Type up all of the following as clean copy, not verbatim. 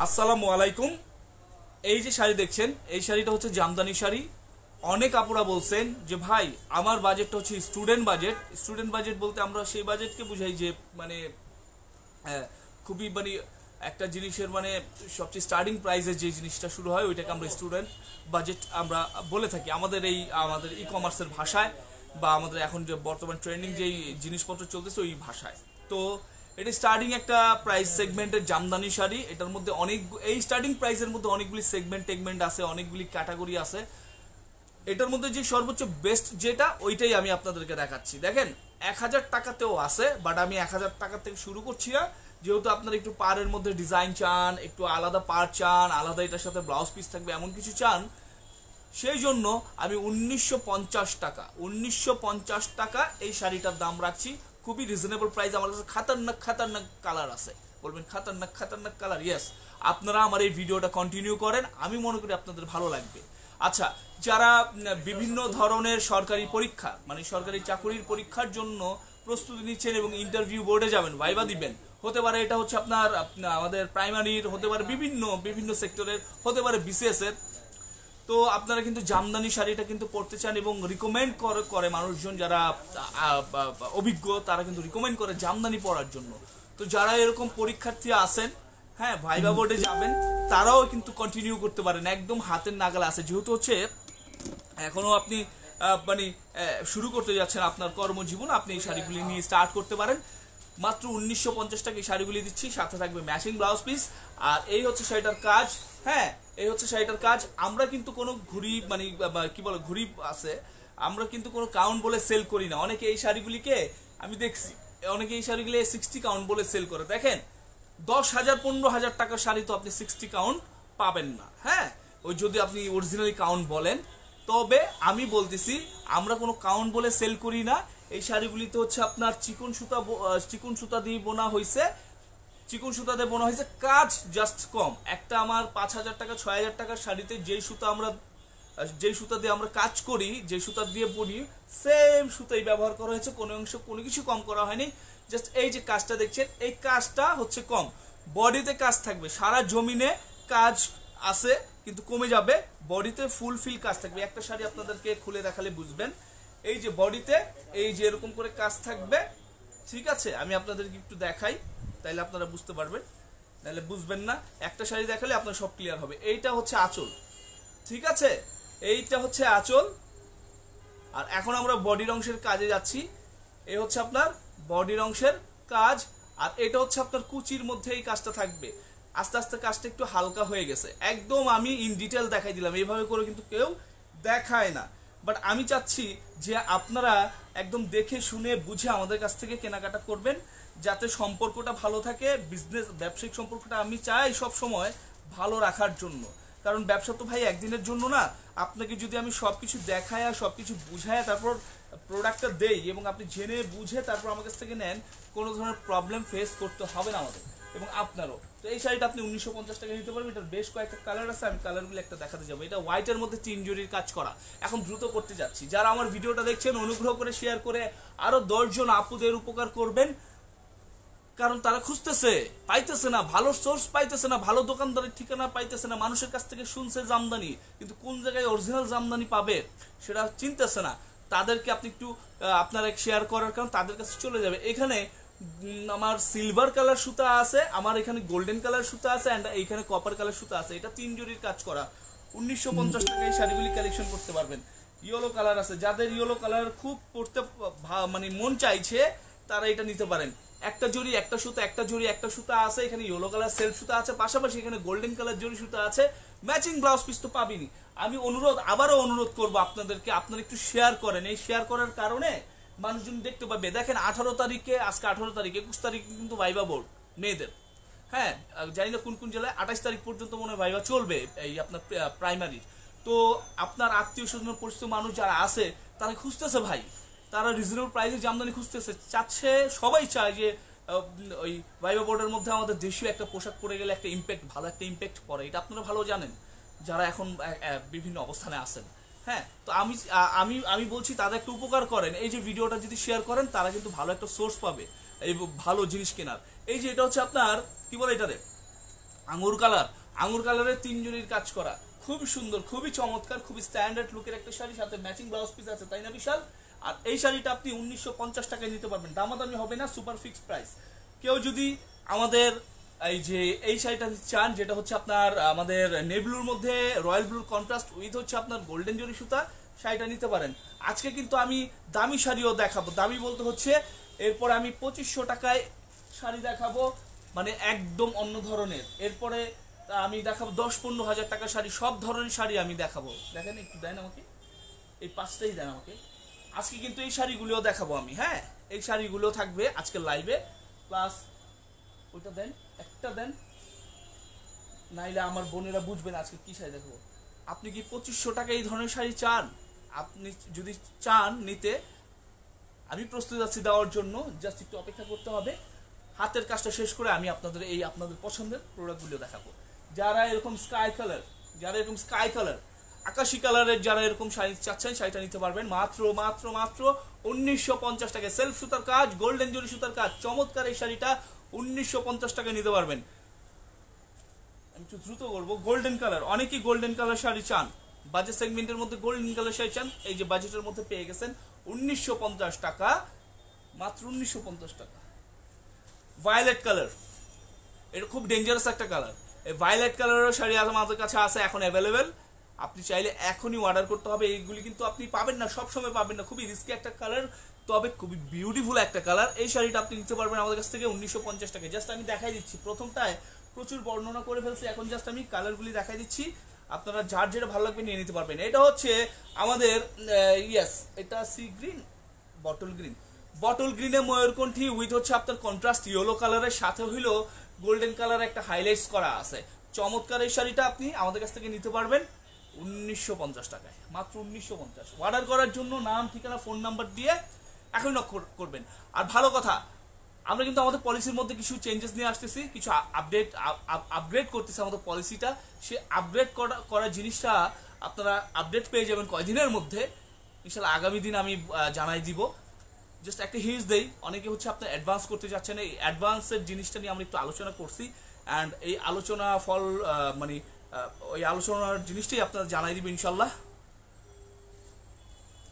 আসসালামু আলাইকুম। এই যে শাড়ি দেখছেন, এই শাড়িটা হচ্ছে জামদানি শাড়ি। অনেক আপুরা বলছেন যে ভাই আমার বাজেটটা হচ্ছে স্টুডেন্ট বাজেট। স্টুডেন্ট বাজেট বলতে আমরা সেই বাজেটকে বুঝাই যে মানে খুবই মানে একটা জিনিসের মানে সবচেয়ে স্টার্টিং প্রাইসে যে জিনিসটা শুরু হয় ওইটাকে আমরা স্টুডেন্ট বাজেট আমরা বলে থাকি আমাদের ই কমার্সের ভাষায়, বা আমাদের এখন যে বর্তমান ট্রেন্ডিং যেই জিনিসপত্র চলতেছে ওই ভাষায়। তো এটা স্টার্টিং একটা প্রাইস সেগমেন্টের জামদানি শাড়ি। এটার মধ্যে এই স্টার্টিং প্রাইসের মধ্যে অনেকগুলি সেগমেন্ট আছে, অনেকগুলি ক্যাটাগরি আছে। এটার মধ্যে যে সর্বোচ্চ বেস্ট যেটা ওইটাই আমি আপনাদেরকে দেখাচ্ছি। দেখেন 1000 টাকাতেও আছে, বাট আমি 1000 টাকা থেকে শুরু করছি না, যেহেতু আপনারা একটু পাড়ের মধ্যে ডিজাইন চান, একটু আলাদা পাড় চান, আলাদা এটার সাথে ব্লাউজ পিস থাকবে এমন কিছু চান, সেই জন্য আমি 1950 টাকা এই শাড়িটার দাম রাখছি। খুবই রিজনেবল প্রাইস। আমার কাছে খাতারনাক কালার আছে। বলবেন খাতারনাক কালার? ইয়েস। আপনারা আমার এই ভিডিওটা কন্টিনিউ করেন, আমি মনে করি আপনাদের ভালো লাগবে। আচ্ছা, যারা বিভিন্ন ধরনের সরকারি পরীক্ষা মানে সরকারি চাকরির পরীক্ষার জন্য প্রস্তুতি নিচ্ছেন এবং ইন্টারভিউ বোর্ডে যাবেন, ভাইবা দিবেন, হতে পারে এটা হচ্ছে আপনার আমাদের প্রাইমারির, হতে পারে বিভিন্ন সেক্টরের, হতে পারে বিসিএস এর, তো আপনারা কিন্তু জামদানি শাড়িটা কিন্তু পরতে চান এবং রিকমেন্ড করে মানুষজন যারা অভিজ্ঞ, তারা কিন্তু রিকমেন্ড করে জামদানি পরার জন্য। তো যারা এরকম পরীক্ষার্থী আছেন, হ্যাঁ ভাইবা বোর্ডে যাবেন, তারাও কিন্তু কন্টিনিউ করতে পারেন, একদম হাতের নাগালে আছে। যেহেতু হচ্ছে এখনো আপনি মানে শুরু করতে যাচ্ছেন আপনার কর্মজীবন, আপনি এই শাড়িগুলি নিয়ে স্টার্ট করতে পারেন। মাত্র 1950 টাকা এই শাড়িগুলি দিচ্ছি, সাথে থাকবে ম্যাচিং ব্লাউজ পিস। আর এই হচ্ছে শাড়িটার কাজ। হ্যাঁ, এই হচ্ছে শাড়িটার কাজ। আমরা কিন্তু কোনো ঘুড়ি মানে কি বলে ঘুড়ি আছে, আমরা কিন্তু কোনো কাউন্ট বলে সেল করি না। অনেকে এই শাড়িগুলিকে আমি দেখছি, অনেকে এই শাড়িগুলি 60 কাউন্ট বলে সেল করে। দেখেন 10,000 15,000 টাকার শাড়ি তো আপনি 60 কাউন্ট পাবেন না। হ্যাঁ, ওই যদি আপনি অরিজিনালি কাউন্ট বলেন। তবে আমি বলতেছি আমরা কোনো কাউন্ট বলে সেল করি না। এই শাড়িগুলিতে হচ্ছে আপনার চিকন সুতা দিয়ে বোনা হয়েছে, চিকন সুতাতে বোনা হয়েছে, কাজ জাস্ট কম। একটা আমার 5,000 টাকা 6,000 টাকার শাড়িতে যেই সুতা দিয়ে আমরা কাজ করি, যে সুতা দিয়ে বুনি, সেম সুতাই ব্যবহার করা হয়েছে, কোনো কিছু কম করা হয়নি। জাস্ট এই যে কাজটা দেখছেন, এই কাজটা হচ্ছে কম। বডিতে কাজ থাকবে, সারা জমিনে কাজ আছে কিন্তু কমে যাবে, বডিতে ফুলফিল কাজ থাকবে। একটা শাড়ি আপনাদেরকে খুলে দেখালে বুঝবেন। এই যে বডিতে এই যে এরকম করে কাজ থাকবে, ঠিক আছে? আমি আপনাদেরকে একটু দেখাই, তাইলে আপনারা বুঝতে পারবেন, নাহলে বুঝবেন না। একটা শাড়ি দেখালে আপনার সব ক্লিয়ার হবে। এইটা হচ্ছে আঁচল, ঠিক আছে? এইটা হচ্ছে আঁচল। আর এখন আমরা বডির অংশের কাজে যাচ্ছি। এই হচ্ছে আপনার বডির অংশের কাজ। আর এটা হচ্ছে আপনার কুচির মধ্যে এই কাজটা থাকবে। আস্তে আস্তে কাজটা একটু হালকা হয়ে গেছে, একদম আমি ইন ডিটেল দেখাই দিলাম। এইভাবে করে কিন্তু কেউ দেখায় না, বাট আমি চাচ্ছি যে আপনারা একদম দেখে শুনে বুঝে আমাদের কাছ থেকে কেনাকাটা করবেন, যাতে সম্পর্কটা ভালো থাকে। ব্যবসায়িক সম্পর্কটা আমি চাই সব সময় ভালো রাখার জন্য, কারণ ব্যবসা তো ভাই একদিনের জন্য না। আপনাকে যদি আমি সবকিছু দেখায় আর সবকিছু বুঝায় তারপর প্রোডাক্টটা দেই এবং আপনি জেনে বুঝে তারপর আমার কাছ থেকে নেন, কোনো ধরনের প্রবলেম ফেস করতে হবে না আমাদের এবং আপনারও। তো এই শাড়িটা আপনি 1950 টাকা নিতে পারবেন। এটার বেশ কয়েকটা কালার আছে, আমি কালারগুলো একটা দেখাতে যাবো। এটা হোয়াইটের মধ্যে 3 জরির কাজ করা। এখন দ্রুত করতে যাচ্ছি, যারা আমার ভিডিওটা দেখছেন অনুগ্রহ করে শেয়ার করে আরো 10 জন আপুদের উপকার করবেন, কারণ তারা খুঁজতেছে, পাইতেছে না, ভালো সোর্স পাইতেছে না, ভালো দোকানদারের ঠিকানা পাইতেছে না। মানুষের কাছ থেকে শুনছে জামদানি, কিন্তু কোন জায়গায় অরিজিনাল জামদানি পাবে সেটা চিনতেছে না। তাদেরকে আপনি একটু আপনারা শেয়ার করার কারণ তাদের কাছে চলে যাবে। এখানে আমার সিলভার কালার সুতা আছে, আমার এখানে গোল্ডেন কালার সুতা আছে, এন্ড এইখানে কপার কালার সুতা আছে। এটা 3 জরির কাজ করা। 1950 টাকায় শাড়িগুলি কালেকশন করতে পারবেন। ইয়েলো কালার আছে, যাদের ইয়েলো কালার খুব পড়তে মানে মন চাইছে তারা এটা নিতে পারেন। একটা জরি একটা সুতা, একটা জরি একটা সুতা আছে। এখানে ইয়েলো কালার সেলফ সুতা আছে, পাশাপাশি এখানে গোল্ডেন কালার জরি সুতা আছে। ম্যাচিং ব্লাউজ পিস তো পাবিনি। আমি আবারও অনুরোধ করব আপনাদেরকে, আপনারা একটু শেয়ার করেন। এই শেয়ার করার কারণে মানুষজন দেখতে পাবে। দেখেন 18 তারিখে, আজকে 18 তারিখ, 21 তারিখে কিন্তু ভাইবা বোর্ড মেয়েদের। হ্যাঁ, জানি না কোন কোন জেলায়, 28 তারিখ পর্যন্ত মনে হয় ভাইবা চলবে এই আপনার প্রাইমারির। তো আপনার আত্মীয় স্বজন পরিচিত মানুষ যারা আছে তারা খুঁজতেছে ভাই, তারা রিজনেবল প্রাইসে জামদানি খুঁজতেছে, চাচ্ছে, সবাই চায় যে ওই ভাইবা বোর্ডের মধ্যে আমাদের দেশীয় একটা পোশাক পরে গেলে একটা ইম্প্যাক্ট, ভালো একটা ইম্প্যাক্ট পড়ে। এটা আপনারা ভালো জানেন যারা এখন বিভিন্ন অবস্থানে আছেন। হ্যাঁ, তো আমি আমি আমি বলছি তাদের একটু উপকার করেন। এই যে ভিডিওটা যদি শেয়ার করেন, তারা কিন্তু ভালো একটা সোর্স পাবে এই ভালো জিনিস কেনার। এই যে এটা হচ্ছে আপনার কি বলে এটারে আঙ্গুর কালার, আঙ্গুর কালারের 3 জরির কাজ করা, খুব সুন্দর, খুবই চমৎকার, খুবই স্ট্যান্ডার্ড লুকের একটা শাড়ি, সাথে ম্যাচিং ব্লাউজ পিস আছে, তাই না বিশাল? আর এই শাড়িটা আপনি 1950 টাকায় নিতে পারবেন, দামাদামি হবে না, সুপার ফিক্সড প্রাইস। কেউ যদি আমাদের এই যে এই শাড়িটা চান, যেটা হচ্ছে আপনার আমাদের নেভি মধ্যে রয়্যাল ব্লুর কন্ট্রাস্ট উইথ হচ্ছে আপনার গোল্ডেন জরি সুতা, শাড়িটা নিতে পারেন। আজকে কিন্তু আমি দামি শাড়িও দেখাবো, দামি বলতে হচ্ছে এরপরে আমি 2500 টাকায় শাড়ি দেখাবো, মানে একদম অন্য ধরনের। এরপরে আমি দেখাবো 10-15 হাজার টাকার শাড়ি, সব ধরনের শাড়ি আমি দেখাবো। দেখেন একটু দেন আমাকে, এই 5টাই দেন আমাকে। আজকে কিন্তু এই শাড়িগুলোও দেখাবো আমি, হ্যাঁ এই শাড়িগুলো থাকবে আজকে লাইভে। প্লাস ওইটা দেন, একটা দেন, নাইলে আমার বোনেরা বুঝবেন আজকে কি শাড়ি দেখাবো। আপনি কি 2500 টাকা এই ধরনের শাড়ি চান? আপনি যদি চান নিতে, আমি প্রস্তুত আছি দেওয়ার জন্য, জাস্ট একটু অপেক্ষা করতে হবে। হাতের কাজটা শেষ করে আমি আপনাদের এই আপনাদের পছন্দের প্রোডাক্টগুলো দেখাবো। যারা এরকম স্কাই কালার, যারা এরকম স্কাই কালার আকাশি কালারের যারা এরকম শাড়ি চাচ্ছেন, শাড়িটা নিতে পারবেন মাত্র মাত্র মাত্র 1950 টাকায়। সেলফ সুতার কাজ, গোল্ডেন জরি সুতার কাজ, চমৎকার এই শাড়িটা 1950 টাকায় নিতে পারবেন। আমি একটু দ্রুত করবো। গোল্ডেন কালার, অনেকেই গোল্ডেন কালার শাড়ি চান, বাজেট সেগমেন্টের মধ্যে গোল্ডেন কালার শাড়ি চান, এই যে বাজেটের মধ্যে পেয়ে গেছেন 1950 টাকা, মাত্র 1950 টাকা। ভায়োলেট কালার, এটা খুব ডেঞ্জারাস একটা কালার। এই ভায়োলেট কালারের শাড়ি আমাদের কাছে আছে এখন অ্যাভেলেবেল, আপনি চাইলে এখনই অর্ডার করতে হবে। এইগুলি কিন্তু আপনি পাবেন না, সব সময় পাবেন না, খুবই রিস্কি একটা কালার, তবে খুবই বিউটিফুল একটা কালার। এই শাড়িটা আপনি নিতে পারবেন আমাদের কাছ থেকে 1950 টাকা। জাস্ট আমি দেখাই দিচ্ছি, প্রথমটায় প্রচুর বর্ণনা করে ফেলছি, এখন জাস্ট আমি কালারগুলি দেখাই দিচ্ছি, আপনারা যার যেটা ভালো লাগবে নিয়ে নিতে পারবেন। এটা হচ্ছে আমাদের ইয়েস, এটা sea green, bottle green, bottle গ্রিনে ময়ূরকণ্ঠী উইথ হচ্ছে আপনার কন্ট্রাস্ট ইয়েলো কালারের সাথে হইলো গোল্ডেন কালার একটা হাইলাইটস করা আছে। চমৎকার এই শাড়িটা আপনি আমাদের কাছ থেকে নিতে পারবেন 1950 টাকায়, মাত্র 1950। অর্ডার করার জন্য নাম, ঠিকানা, ফোন নাম্বার দিয়ে এখনই নক করবেন। আর ভালো কথা, আমরা কিন্তু আমাদের পলিসির মধ্যে কিছু চেঞ্জেস নিয়ে আসতেছি, কিছু আপগ্রেড করতেছি আমাদের পলিসিটা। সে আপগ্রেড করা জিনিসটা আপনারা আপডেট পেয়ে যাবেন কয়দিনের মধ্যে, ইনশাল্লাহ আগামী দিন আমি জানাই দিব। জাস্ট একটা হিউজ দেই, অনেকে হচ্ছে আপনার অ্যাডভান্স করতে যাচ্ছেন, এই অ্যাডভান্সের জিনিসটা নিয়ে আমরা একটু আলোচনা করছি, অ্যান্ড এই আলোচনা ফল মানে ওই আলোচনার জিনিসটাই আপনারা জানাই দিবেন ইনশাল্লাহ।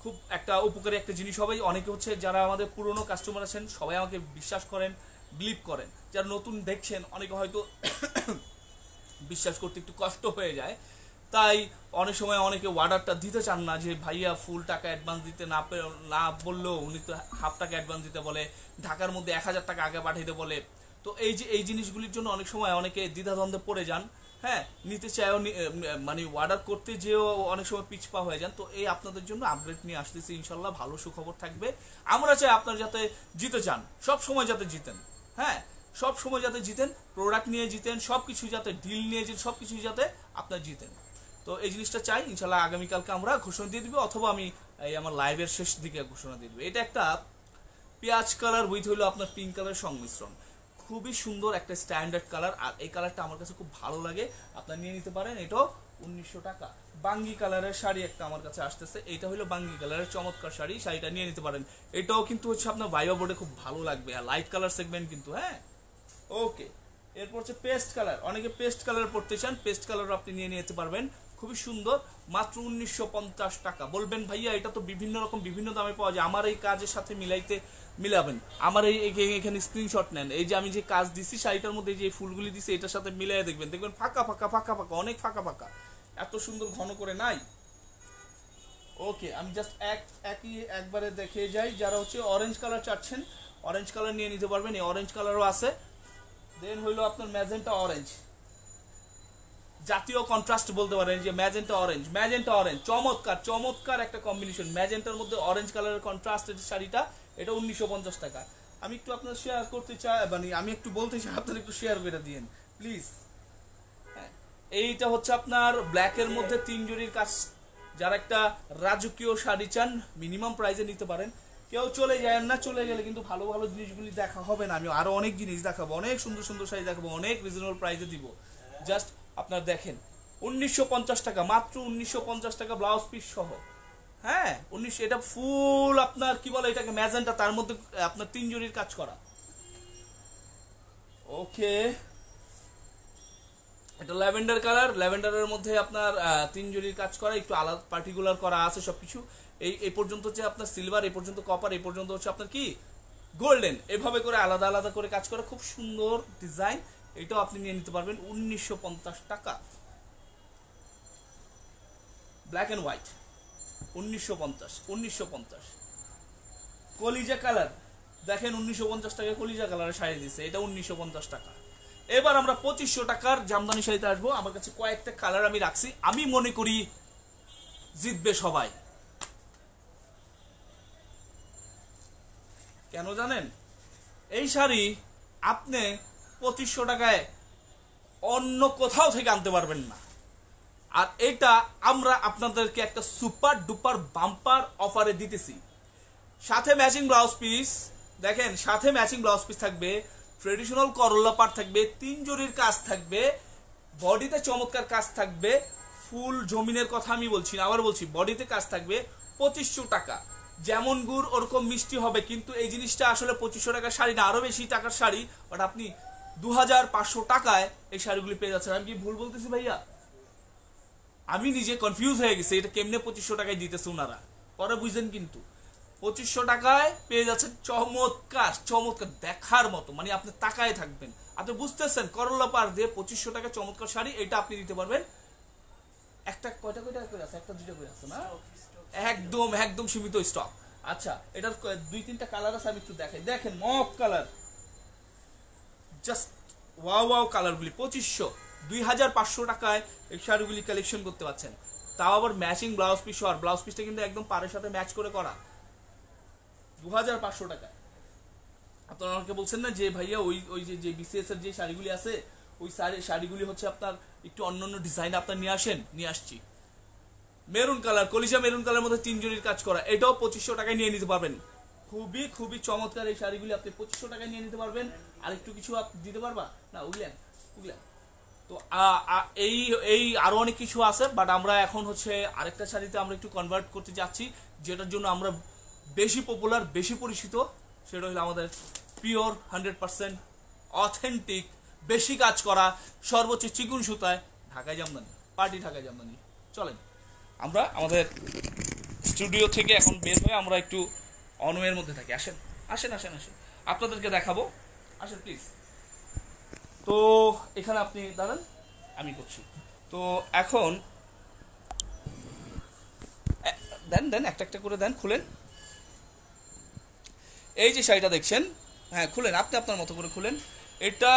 খুব একটা উপকারী একটা জিনিস হবে। অনেকে হচ্ছে যারা আমাদের পুরনো কাস্টমার আছেন সবাই আমাকে বিশ্বাস করেন, বিলিভ করেন। যারা নতুন দেখছেন অনেকে হয়তো বিশ্বাস করতে একটু কষ্ট হয়ে যায়, তাই অনেক সময় অনেকে অর্ডারটা দিতে চান না, যে ভাইয়া ফুল টাকা অ্যাডভান্স দিতে না বললেও উনি তো হাফ টাকা অ্যাডভান্স দিতে বলে, ঢাকার মধ্যে 1000 টাকা আগে পাঠাইতে বলে। তো এই যে এই জিনিসগুলির জন্য অনেক সময় অনেকে দ্বিধাদ্বন্দ্বে পড়ে যান, হ্যাঁ নিতে চাইও, মানে অর্ডার করতে যেও অনেক সময় পিছপা হয়ে যান। তো এই আপনাদের জন্য আপডেট নিয়ে আসতেছি ইনশাল্লাহ, ভালো সুখবর থাকবে। আমরা চাই আপনারা যাতে জিতে যান, সব সময় যাতে জিতেন, হ্যাঁ সব সময় যাতে জিতেন, প্রোডাক্ট নিয়ে জিতেন, সবকিছু যাতে ডিল নিয়ে জিতেন, সবকিছু যাতে আপনার জিতেন। তো এই জিনিসটা চাই ইনশাল্লাহ। আগামীকালকে আমরা ঘোষণা দিয়ে দিব, অথবা আমি এই আমার লাইভের শেষ দিকে ঘোষণা দিয়ে দিব। এটা একটা পেঁয়াজ কালার উইথ হইলো আপনার পিঙ্ক কালার সংমিশ্রণ, খুবই সুন্দর একটা স্ট্যান্ডার্ড কালার, আর এই কালারটা আমার কাছে খুব ভালো লাগে, আপনারা নিয়ে নিতে পারেন। এটাও 1900 টাকা। বাঙ্গি কালারের শাড়ি একটা আমার কাছে আসতেছে, এটা হলো বাঙ্গি কালারের চমৎকার শাড়ি, শাড়িটা নিয়ে নিতে পারেন। এটাও কিন্তু হচ্ছে আপনার ভাইবা বোর্ডে খুব ভালো লাগবে, আর লাইট কালার সেগমেন্ট কিন্তু, হ্যাঁ ওকে। এরপর হচ্ছে পেস্ট কালার, অনেকে পেস্ট কালার পড়তে চান, পেস্ট কালার আপনি নিয়ে নিতে পারবেন, খুবই সুন্দর, মাত্র 1950 টাকা। বলবেন ভাইয়া এটা তো বিভিন্ন রকম বিভিন্ন দামে পাওয়া যায়, আমার এই কাজের সাথে মিলাবেন, আমার এখানে স্ক্রিনশট নেন, এই যে আমি যে কাজ দিছি শাড়িটার মধ্যে যে ফুলগুলি দিছি এটার সাথে মিলাই দেখবেন, দেখবেন ফাঁকা ফাঁকা ফাঁকা ফাঁকা, অনেক ফাঁকা ফাঁকা, এত সুন্দর ঘন করে নাই। ওকে, আমি জাস্ট একবারে দেখে যাই। যারা হচ্ছে অরেঞ্জ কালার চাচ্ছেন, অরেঞ্জ কালার নিয়ে নিতে পারবেন, এই অরেঞ্জ কালারও আছে। দেন হইলো আপনার ম্যাজেন্টা অরেঞ্জ, জাতীয় কন্ট্রাস্ট বলতে পারেন, যে ম্যাজেন্টা অরেঞ্জ চমৎকার চমৎকার একটা কম্বিনেশন, ম্যাজেন্টার মধ্যে অরেঞ্জ কালারের কন্ট্রাস্টের শাড়িটা, এটা 1950 টাকা। আমি একটু আপনার শেয়ার করতে চাই, মানে আমি একটু বলতে চাই আপনারা একটু শেয়ার করে দিন প্লিজ। হ্যাঁ, এইটা হচ্ছে আপনার ব্ল্যাকের মধ্যে 3 জরির কাজ, যারা একটা রাজকীয় শাড়ি চান মিনিমাম প্রাইসে নিতে পারেন। কেউ চলে যায় না, চলে গেলে কিন্তু ভালো ভালো জিনিসগুলি দেখা হবে না। আমি আরো অনেক জিনিস দেখাবো, অনেক সুন্দর সুন্দর শাড়ি দেখাবো, অনেক রিজনেবল প্রাইসে দিব। জাস্ট আপনার দেখেন 1950 টাকা, মাত্র 1950 টাকা, ব্লাউজ পিস সহ। হ্যাঁ 19, এটা ফুল আপনার কি বলে এটাকে ম্যাজেন্টা, তার মধ্যে আপনার 3 জরির কাজ করা। ওকে, এটা ল্যাভেন্ডার কালার, ল্যাভেন্ডারের মধ্যে আপনার 3 জরির কাজ করা, একটু আলাদা পার্টিকুলার করা আছে সবকিছু। এই পর্যন্ত হচ্ছে আপনার সিলভার, এই পর্যন্ত কপার, এই পর্যন্ত হচ্ছে আপনার কি গোল্ডেন, এভাবে করে আলাদা আলাদা করে কাজ করা, খুব সুন্দর ডিজাইন। এটাও আপনি নিয়ে নিতে পারবেন 1950 টাকা, ব্ল্যাক এন্ড হোয়াইট 1950। কলিজা কালার দেখেন 1950 টাকায় কলিজা কালারের শাড়ি দিচ্ছে, এটা 1950 টাকা। এবার আমরা 2500 টাকার জামদানি শাড়িতে আসবো। আমার কাছে কয়েকটা কালার আমি রাখছি, আমি মনে করি জিতবে সবাই। কেন জানেন? এই শাড়ি আপনি 2500 টাকায় অন্য কোথাও থেকে আনতে পারবেন না। আর এটা আমরা আপনাদেরকে একটা সুপার ডুপার বাম্পার অফারে দিতেছি। সাথে ম্যাচিং ব্লাউজ পিস, দেখেন সাথে ম্যাচিং ব্লাউজ পিস থাকবে, ট্রেডিশনাল করলা পাট থাকবে, 3 জরির কাজ থাকবে, বডিতে চমৎকার কাজ থাকবে, ফুল জমিনের কথা আমি বলছি না, আবার বলছি বডিতে কাজ থাকবে। 2500 টাকা, যেমন গুড় ওরকম মিষ্টি হবে। কিন্তু এই জিনিসটা আসলে 2500 টাকার শাড়ি না, আরো বেশি টাকার শাড়ি, বাট আপনি 2500 টাকায় এই শাড়িগুলি পেয়ে যাচ্ছেন। আমি কি ভুল বলতেছি ভাইয়া? আমি নিজে কনফিউজ হয়ে গেছি এটা কেমনে 2500 টাকায় দিতেছে ওনারা, পরে বুঝলেন। কিন্তু 2500 টাকায় পেয়ে যাচ্ছেন চমৎকার চমৎকার দেখার মতো, মানে আপনি তাকায় থাকবেন। আপনি বুঝতেছেন করলা পার দিয়ে 2500 টাকা চমৎকার শাড়ি, এটা আপনি দিতে পারবেন। একটা কয়টা করে আছে? একটা দুইটা করে আছে না, একদম একদম সীমিত স্টক। আচ্ছা, এটার 2-3টা কালার আছে, আমি একটু দেখাই। দেখেন মফ কালার, জাস্ট ওয়াও ওয়াও কালারগুলি। 2500 টাকায় এই শাড়িগুলি কালেকশন করতে পারছেন, তাও আবার ম্যাচিং ব্লাউজ পিস। আর ব্লাউজ পিসটা কিন্তু একদম পাড়ের সাথে ম্যাচ করে করা। 2500 টাকায় আপনারা আমাকে বলছেন না যে ভাইয়া ওই যে বিসিএস এর যে শাড়িগুলি আছে, ওই শাড়িগুলি হচ্ছে আপনার একটু অন্যান্য ডিজাইন আপনার নিয়ে আসেন, নিয়ে আসছি। মেরুন কালার, কলিজা মেরুন কালার মধ্যে 3 জরির কাজ করা, এটাও 2500 টাকায় নিয়ে নিতে পারবেন। খুবই খুবই চমৎকার এই শাড়িগুলি আপনি 2500 টাকায় নিয়ে নিতে পারবেন। আর একটু কিছু দিতে পারবা না? উগলেন। তো এই এই আরো অনেক কিছু আছে, বাট আমরা এখন হচ্ছে আরেকটা শাড়িতে আমরা একটু কনভার্ট করতে যাচ্ছি, যেটার জন্য আমরা বেশি পপুলার, বেশি পরিচিত। সেটা হলো আমাদের পিওর 100% অথেন্টিক, বেশি কাজ করা, সর্বোচ্চ চিকুন সুতায় ঢাকাই জামদানি, পার্টি ঢাকাই জামদানি। চলেন আমরা আমাদের স্টুডিও থেকে এখন বের হয়ে আমরা একটু অনওয়ের মধ্যে থাকি। আসেন আসেন আসেন আসেন, আপনাদেরকে দেখাবো, আসেন প্লিজ। তো এখানে আপনি দাঁড়ান, আমি করছি। তো এখন দেন একটা একটা করে দেন, খুলেন। এই যে শাড়িটা দেখছেন, হ্যাঁ খুলেন, আপনি আপনার মতো করে খুলেন। এটা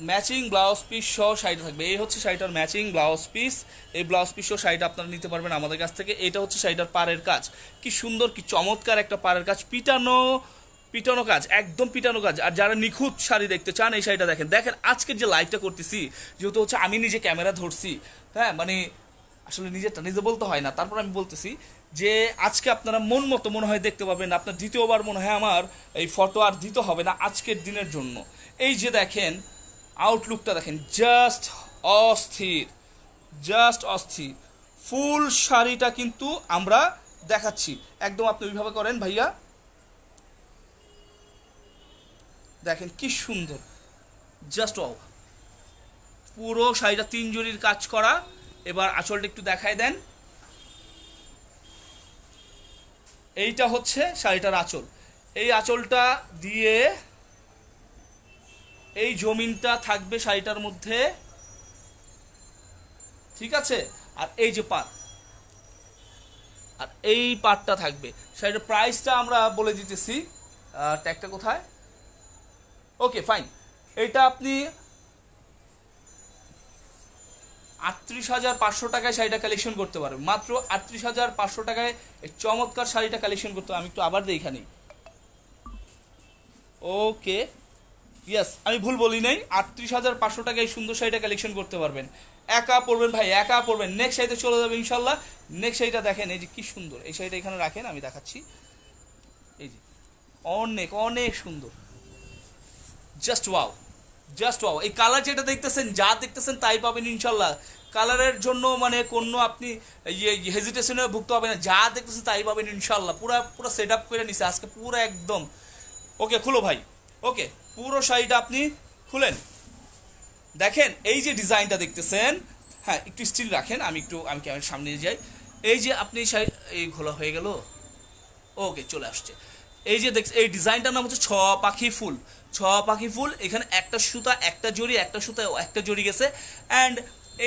ম্যাচিং ব্লাউজ পিস সহ শাড়িটা থাকবে। এই হচ্ছে শাড়িটার ম্যাচিং ব্লাউজ পিস। এই ব্লাউজ পিস সহ শাড়িটা আপনারা নিতে পারবেন আমাদের কাছ থেকে। এটা হচ্ছে শাড়িটার পাড়ের কাজ, কি সুন্দর, কি চমৎকার একটা পাড়ের কাজ, পিটানো কাজ, একদম পিটানো কাজ। আর যারা নিখুঁত শাড়ি দেখতে চান, এই শাড়িটা দেখেন। দেখেন আজকের যে লাইভটা করতেছি, যেহেতু হচ্ছে আমি নিজে ক্যামেরা ধরছি, হ্যাঁ মানে আসলে নিজে বলতে হয় না, তারপর আমি বলতেছি যে আজকে আপনারা মন মতো মনে হয় দেখতে পাবেন। আপনার দ্বিতীয়বার মনে হয় আমার এই ফটো আর দিতে হবে না আজকের দিনের জন্য। এই যে দেখেন আউটলুকটা দেখেন, জাস্ট অস্থির, জাস্ট অস্থির। ফুল শাড়িটা কিন্তু আমরা দেখাচ্ছি একদম, আপনি ওইভাবে করেন ভাইয়া। দেখেন কি সুন্দর, জাস্ট ওয়াও। পুরো শাড়িটা 3 জরির কাজ করা। এবার আঁচলটা একটু দেখায় দেন। এইটা হচ্ছে শাড়িটার আঁচল। এই আঁচলটা দিয়ে এই জমিনটা থাকবে শাড়িটার মধ্যে, ঠিক আছে। আর এই যে পাট, আর এই পাটটা থাকবে। শাড়িটার প্রাইসটা আমরা বলে দিতেছি, ট্যাগটা কোথায়? Okay fine. এটা আপনি 38,500 টাকায় শাড়িটা কালেকশন করতে পারবেন, মাত্র 38,500 টাকায় এই চমৎকার শাড়িটা কালেকশন করতে হবে। আমি একটু আবার দিই এখানে, ওকে ইয়েস আমি ভুল বলি নাই, 38,500 টাকায় এই সুন্দর শাড়িটা কালেকশন করতে পারবেন। একা পড়বেন ভাই, একা পড়বেন। নেক্সট শাড়িতে চলে যাবে ইনশাল্লাহ। নেক্সট শাড়িটা দেখেন, এই যে কি সুন্দর এই শাড়িটা, এখানে রাখেন আমি দেখাচ্ছি। এই যে অনেক অনেক সুন্দর, জাস্ট ওয়াও, জাস্ট ওয়াও। এই কালার যেটা দেখতেছেন, যা দেখতেছেন তাই পাবেন ইনশাল্লাহ। কালারের জন্য মানে কোনো আপনি হেজিটেশনে ভুগতে হবে না, যা দেখতেছেন তাই পাবেন ইনশাল্লাহ। পুরো সেট আপ করে নিছে আজকে, পুরো একদম। ওকে খুলো ভাই, ওকে পুরো শাড়িটা আপনি খুলেন। দেখেন এই যে ডিজাইনটা দেখতেছেন, হ্যাঁ একটু স্টিল রাখেন, আমি ক্যামেরার সামনে যাই। এই যে আপনি এই ঘোলা হয়ে গেল, ওকে চলে আসছে। এই যে এই ডিজাইনটার নাম হচ্ছে ছ পাখি ফুল। ছ পাখি ফুল, এখানে একটা সুতা একটা জড়ি, একটা সুতা একটা জড়ি গেছে। অ্যান্ড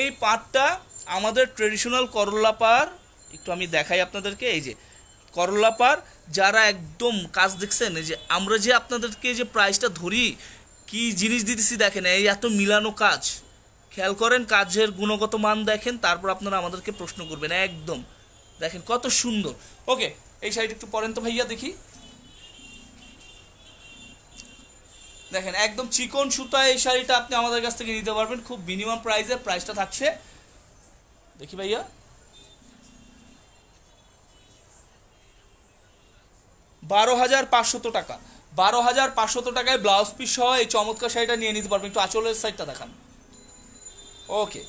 এই পাটটা আমাদের ট্রেডিশনাল করলা পাড়, একটু আমি দেখাই আপনাদেরকে। এই যে করলা পাড়, যারা একদম কাজ দেখছেন, এই যে আমরা যে আপনাদেরকে যে প্রাইসটা ধরি, কি জিনিস দিতেছি দেখেন, এই এত মিলানো কাজ, খেয়াল করেন কাজের গুণগত মান দেখেন, তারপর আপনারা আমাদেরকে প্রশ্ন করবেন। একদম দেখেন কত সুন্দর। ওকে, এই শাড়িটা একটু পরেন তো ভাইয়া দেখি। দেখেন একদম চিকন সুতায় এই শাড়িটা আপনি আমাদের কাছ থেকে নিতে পারবেন খুব মিনিমাম প্রাইসে। প্রাইসটা থাকছে দেখি ভাইয়া 12,500 টাকা। 12,500 টাকায় ব্লাউজ পিস সহ এই চমৎকার শাড়িটা নিয়ে নিতে পারবেন। একটু আঁচলের সাইডটা দেখান। ওকে,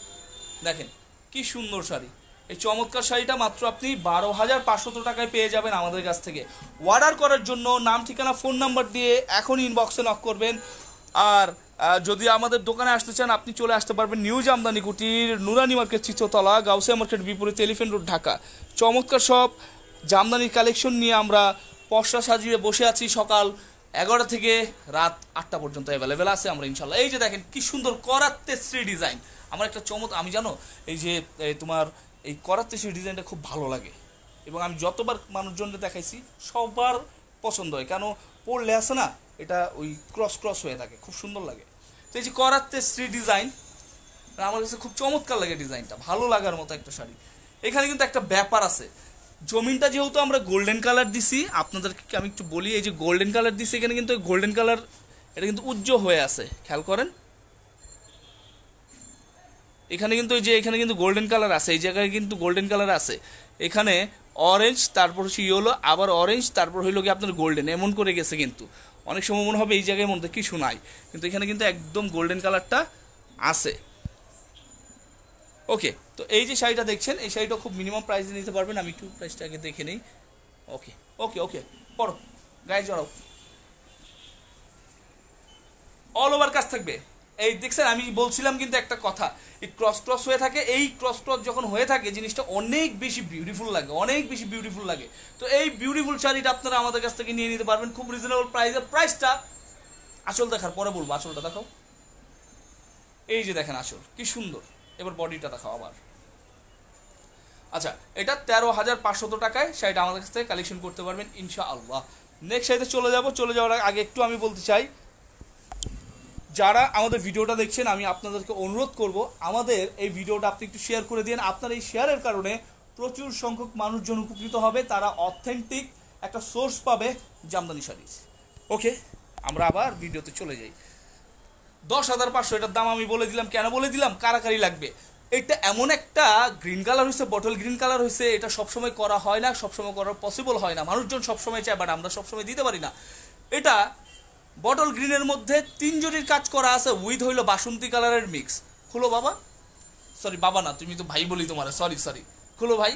দেখেন কি সুন্দর শাড়ি। এই চমৎকার শাড়িটা মাত্র আপনি 12,500 টাকায় পেয়ে যাবেন আমাদের কাছ থেকে। অর্ডার করার জন্য নাম, ঠিকানা, ফোন নাম্বার দিয়ে এখন ইনবক্সে নক করবেন। আর যদি আমাদের দোকানে আসতে চান, আপনি চলে আসতে পারবেন নিউ জামদানি কুটির, নুরানি মার্কেট, চিত্রতলা, গাউসিয়া মার্কেট বিপরীত, এলিফেন্ট রোড, ঢাকা। চমৎকার সব জামদানির কালেকশন নিয়ে আমরা পসরা সাজিয়ে বসে আছি। সকাল 11টা থেকে রাত 8টা পর্যন্ত অ্যাভেলেবেল আছে আমরা ইনশাল্লাহ। এই যে দেখেন কি সুন্দর করাতে শ্রী ডিজাইন। আমার একটা আমি জানো এই যে তোমার এই করাতে শ্রী ডিজাইনটা খুব ভালো লাগে, এবং আমি যতবার মানুষজনকে দেখাইছি সবার পছন্দ হয়, কেন পড়লে আসে না এটা ওই ক্রস হয়ে থাকে, খুব সুন্দর লাগে। তো এই যে করাতে শ্রী ডিজাইন আমার কাছে খুব চমৎকার লাগে, ডিজাইনটা ভালো লাগার মতো একটা শাড়ি। এখানে কিন্তু একটা ব্যাপার আছে, জমিনটা যেহেতু আমরা গোল্ডেন কালার দিছি, আপনাদেরকে আমি একটু বলি, এই যে গোল্ডেন কালার দিছি, এখানে কিন্তু গোল্ডেন কালার এটা কিন্তু উজ্জ্বল হয়ে আছে, খেয়াল করেন। এখানে কিন্তু এখানে কিন্তু গোল্ডেন কালার আছে, এই জায়গায় কিন্তু গোল্ডেন কালার আছে। এখানে অরেঞ্জ, তারপর হচ্ছে ইয়েলো, আবার অরেঞ্জ, তারপর হইলো কি আপনার গোল্ডেন, এমন করে গেছে। কিন্তু অনেক সময় মনে হবে এই জায়গায় মধ্যে কিছু নাই, কিন্তু এখানে কিন্তু একদম গোল্ডেন কালারটা আছে। ওকে, তো এই যে শাড়িটা দেখছেন, এই শাড়িটা খুব মিনিমাম প্রাইসে নিতে পারবেন। আমি একটু প্রাইসটা আগে দেখে নেই। ওকে ওকে ওকে, পড়ো, গায়ে জড়াও, অল ওভার কাজ থাকবে। এই দেখছেন, আমি বলছিলাম কিন্তু একটা কথা, এই ক্রস হয়ে থাকে। এই ক্রস যখন হয়ে থাকে জিনিসটা অনেক বেশি বিউটিফুল লাগে, অনেক বেশি বিউটিফুল লাগে। তো এই বিউটিফুল শাড়িটা আপনারা আমাদের কাছ থেকে নিয়ে নিতে পারবেন খুব রিজনেবল প্রাইসে। প্রাইসটা আঁচল দেখার পরে বলবো, আঁচলটা দেখাও। এই যে দেখেন আঁচল কি সুন্দর। এবার বডিটা দেখাও আবার। আচ্ছা, এটা 13,500 টাকায় শাড়িটা আমাদের কাছ থেকে কালেকশন করতে পারবেন ইনশাআল্লাহ। নেক্সট শাড়িতে চলে যাওয়ার আগে একটু আমি বলতে চাই, যারা আমাদের ভিডিওটা দেখছেন, আমি আপনাদেরকে অনুরোধ করব আমাদের এই ভিডিওটা আপনি একটু শেয়ার করে দিন। আপনার এই শেয়ারের কারণে প্রচুর সংখ্যক মানুষজন উপকৃত হবে, তারা অথেন্টিক একটা সোর্স পাবে জামদানি শাড়ির। ওকে, আমরা আবার ভিডিওতে চলে যাই। 10,500 এটার দাম আমি বলে দিলাম। কেন বলে দিলাম? কারাকারি লাগবে। এটা এমন একটা গ্রিন কালার হয়েছে, বটল গ্রিন কালার হয়েছে, এটা সবসময় করা হয় না, সবসময় করা পসিবল হয় না। মানুষজন সবসময় চায়, বাট আমরা সবসময় দিতে পারি না। এটা বটল গ্রিনের মধ্যে 3 জরির কাজ করা আছে, উইথ হইলো বাসন্তী কালারের মিক্স। খুলো বাবা, সরি বাবা না, তুমি তো ভাই বলি তোমার, সরি খুলো ভাই।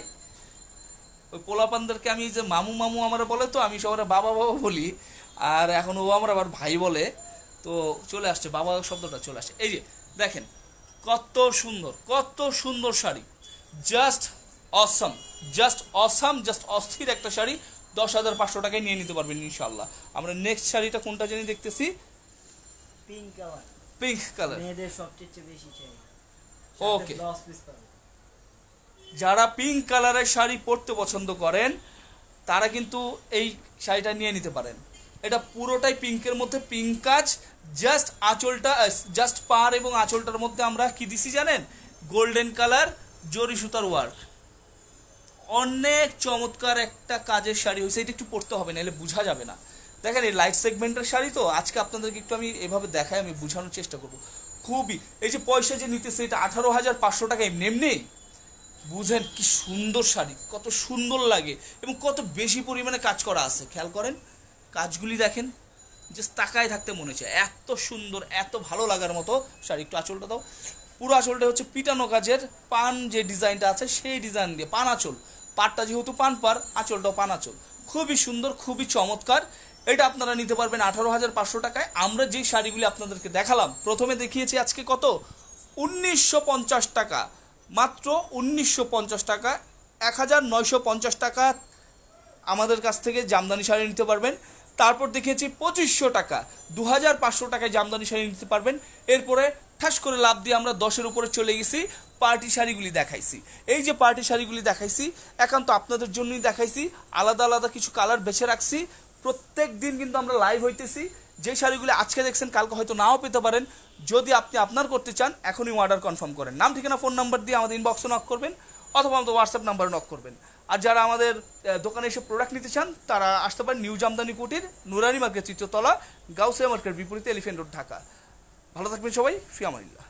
ওই পোলাপানদেরকে আমি যে মামু মামু আমার বলে, তো আমি সবার বাবা বাবা বলি, আর এখন ও আমার আবার ভাই বলে, তো চলে আসছে বাবা শব্দটা চলে আসছে। এই যে দেখেন কত সুন্দর শাড়ি, জাস্ট অসম, জাস্ট অস্থির একটা শাড়ি। 10,500 টাকায় নিয়ে নিতে পারবেন ইনশাআল্লাহ। আমরা নেক্সট শাড়িটা কোনটা জানি দেখতেছি, পিঙ্ক কালার, মেয়েদের সবচেয়ে বেশি চাই। ওকে, যারা পিঙ্ক কালারের শাড়ি পরতে পছন্দ করেন তারা কিন্তু এই শাড়িটা নিয়ে নিতে পারেন। এটা পুরোটাই পিঙ্কের মধ্যে পিঙ্ক কাজ, জাস্ট আঁচলটা, জাস্ট পাড় এবং আঁচলটার মধ্যে আমরা কি দিছি জানেন, গোল্ডেন কালার জরি সুতার ওয়ার্ক। অনেক চমৎকার একটা কাজের শাড়ি হয়েছে। এটা একটু পরতে হবে, নাহলে বোঝা যাবে না। দেখেন এই লাইট সেগমেন্টের শাড়ি, তো আজকে আপনাদেরকে একটু আমি এভাবে দেখাই, আমি বোঝানোর চেষ্টা করব। খুবই এই যে পয়সা যে নিতেছে, এটা 18,500 টাকা এমনি বুঝেন কি সুন্দর শাড়ি, কত সুন্দর লাগে এবং কত বেশি পরিমাণে কাজ করা আছে। খেয়াল করেন কাজগুলি দেখেন, জাস্ট তাকায় থাকতে মনে হচ্ছে, এত সুন্দর, এত ভালো লাগার মতো শাড়ি। একটু আঁচলটা দাও। পুরো আঁচলটা হচ্ছে পিটানো কাজের, পান যে ডিজাইনটা আছে সেই ডিজাইন দিয়ে, পান আঁচল। পাটটা যেহেতু পান পার, আঁচলটাও পান আঁচল। খুবই সুন্দর, খুবই চমৎকার। এটা আপনারা নিতে পারবেন 18,500 টাকায়। আমরা যেই শাড়িগুলি আপনাদেরকে দেখালাম, প্রথমে দেখিয়েছি আজকে কত, 1950 টাকা, মাত্র 1950 টাকা, 1950 টাকা আমাদের কাছ থেকে জামদানি শাড়ি নিতে পারবেন। তারপর দেখিয়েছি 2500 টাকা, 2500 টাকায় জামদানি শাড়ি নিতে পারবেন। এরপরে ঠাস করে লাভ দিয়ে আমরা 10-এর উপরে চলে গেছি, পার্টি শাড়িগুলি দেখাইছি। এই যে পার্টি শাড়িগুলি দেখাইছি, একান্ত আপনাদের জন্যই দেখাইছি, আলাদা আলাদা কিছু কালার বেছে রাখছি। প্রত্যেক দিন কিন্তু আমরা লাইভ হইতেছি। যে শাড়িগুলি আজকে দেখছেন কালকে হয়তো নাও পেতে পারেন। যদি আপনি আপনার করতে চান, এখনই অর্ডার কনফার্ম করেন। নাম ঠিকানা ফোন নাম্বার দিয়ে আমাদের ইনবক্সে নক করবেন, অথবা আমাদের হোয়াটসঅ্যাপ নাম্বারে নক করবেন। আর যারা আমাদের দোকানে এসে প্রোডাক্ট নিতে চান, তারা আসতে পারেন নিউ জামদানি কুটির, নুরানি মার্কেট, তৃতীয়তলা, গাউসিয়া মার্কেট বিপরীতে, এলিফ্যান্ট রোড, ঢাকা। ভালো থাকবেন সবাই, ফি আমানিল্লাহ।